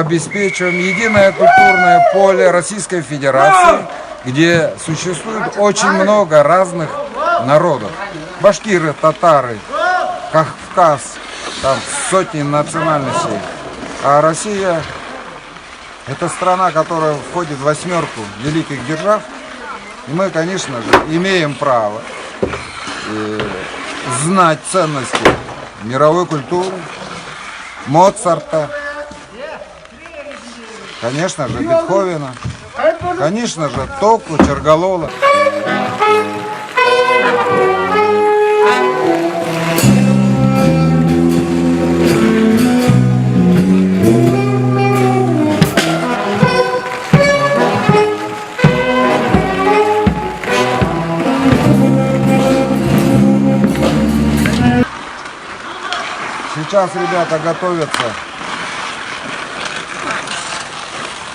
обеспечиваем единое культурное поле Российской Федерации, где существует очень много разных народов. Башкиры, татары, Кавказ, там сотни национальностей. А Россия – это страна, которая входит в 8 великих держав. И мы, конечно же, имеем право знать ценности мировой культуры, Моцарта, конечно же, Бетховена, конечно же, Току, Черголола. Сейчас ребята готовятся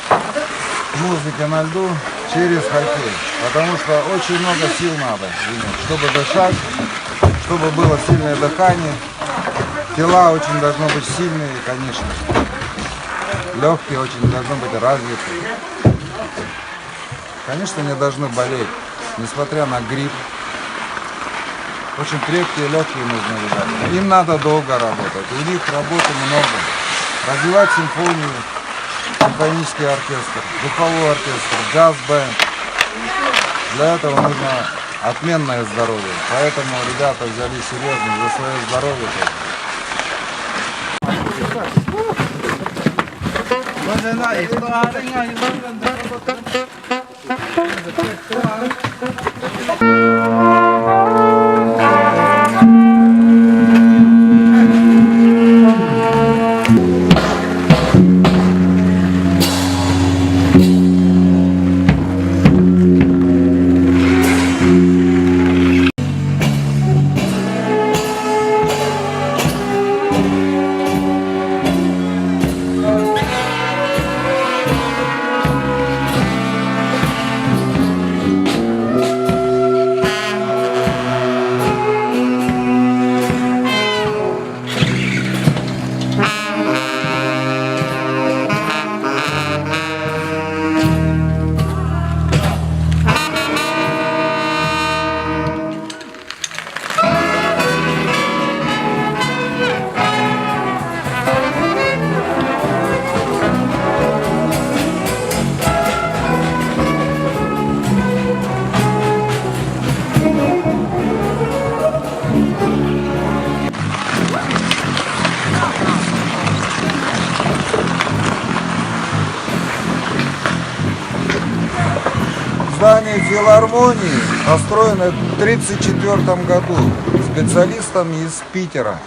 к музыке на льду через хоккей, потому что очень много сил надо иметь, чтобы дышать, чтобы было сильное дыхание. Тела очень должны быть сильные, конечно. Легкие очень должны быть развиты. Конечно, не должны болеть, несмотря на грипп. Очень крепкие, легкие нужны ребята. Им надо долго работать. У них работы много. Развивать симфонию, симфонический оркестр, духовой оркестр, джаз-бенд. Для этого нужно отменное здоровье. Поэтому ребята взяли серьезно за свое здоровье. Здание филармонии построено в 1934 году специалистами из Питера.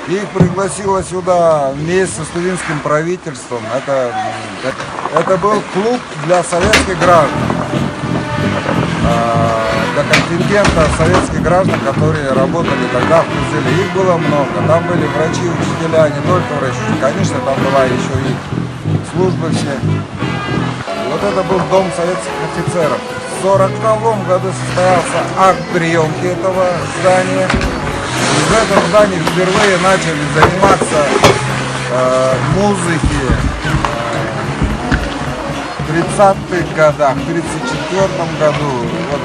Их пригласило сюда вместе с тувинским правительством. Это был клуб для советских граждан, для контингента советских граждан, которые работали тогда в Тузеле. Их было много. Там были врачи, учителя, не только врачи. Конечно, там была еще и службы все. Вот это был дом советских офицеров. В 1942 году состоялся акт приемки этого здания. И в этом здании впервые начали заниматься музыкой в 30-х годах, в 1934 году. Вот,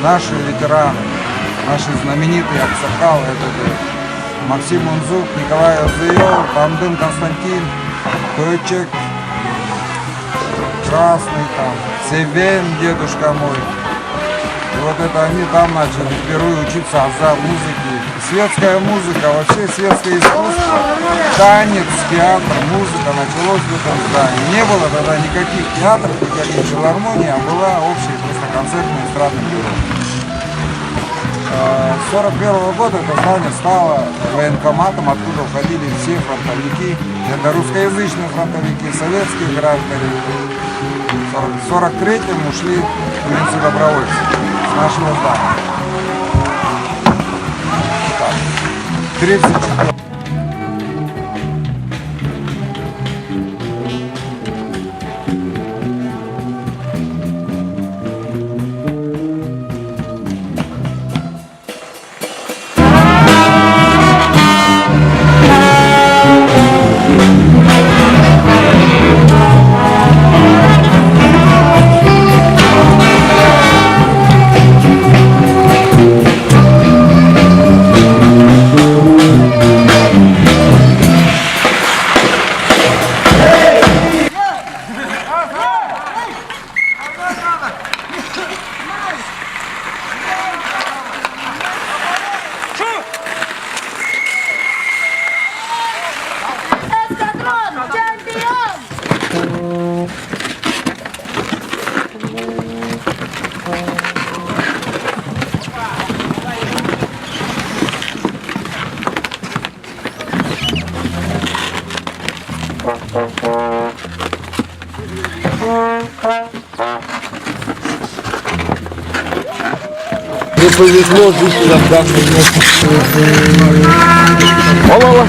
наши ветераны, наши знаменитые аксакалы, это Максим Унзук, Николай Азыев, Пандын Константин, Кычек, Красный, там, Севен, дедушка мой. И вот это они там начали впервые учиться аза музыки. Светская музыка, вообще светское искусство, танец, театр, музыка началось в этом здании. Не было тогда никаких театров, никаких филармоний, а была общая просто концертная эстрадная бюро. С 1941 года это здание стало военкоматом, откуда уходили все фронтовики. Это русскоязычные фронтовики, советские граждане. В 1943-м ушли тувинцы добровольцы с нашего здания. 34. повезло жителям данного места. Олала.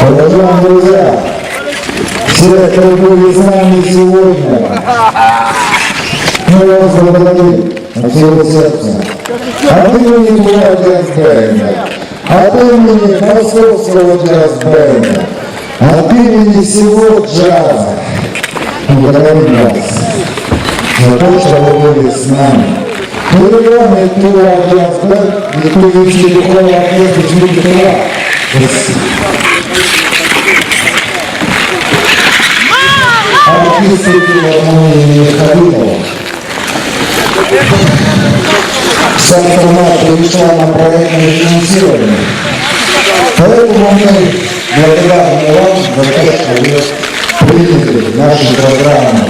Уважаемые друзья, все, кто были с нами сегодня, мы вас благодарим от всего сердца. От имени джаз-бенда, от имени московского джаз-бенда, от имени всего джаза. Благодарим вас за то, что вы были с нами. Миллионы тура джаз-бенд, и тулички духовного оркестра Чудо-Тура. Артисты филармонии Халилова. Вся страна перешла на проектное финансирование. Поэтому мы благодарны вам за то, что вы приняли нашу программу.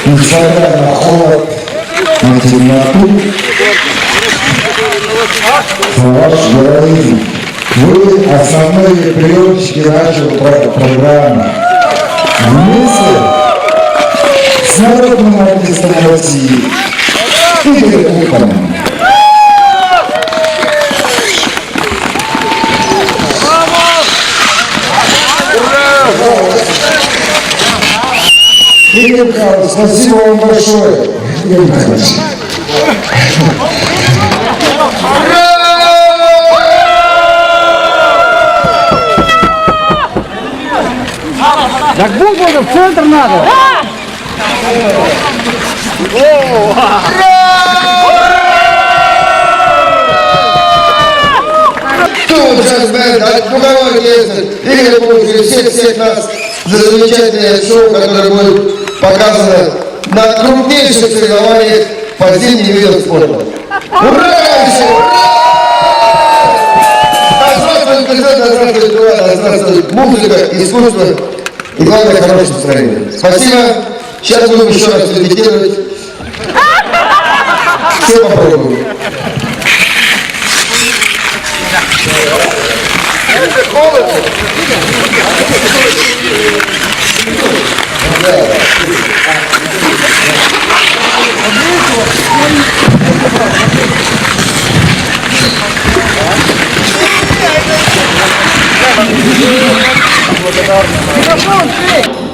Несмотря на холод, на темноту, на ваш героизм. Вы основные приемщики нашей программы. Вместе с народным артистом России Игорем Купаном. Игорь Михайлович, спасибо вам большое. Игорь Михайлович. Так буквально в центр надо. Кто джаз-бенд, Буковой оркестр, Игорь Павлович, всех нас за замечательное шоу, которое будет показано на крупнейших соревнованиях по зимним видам спорта. Ура! Здравствует президент, здравствует природа, здравствует музыка, искусство и, главное, хорошее настроение. Спасибо. Сейчас будем еще раз репетировать. Все попробуем. Микрофон,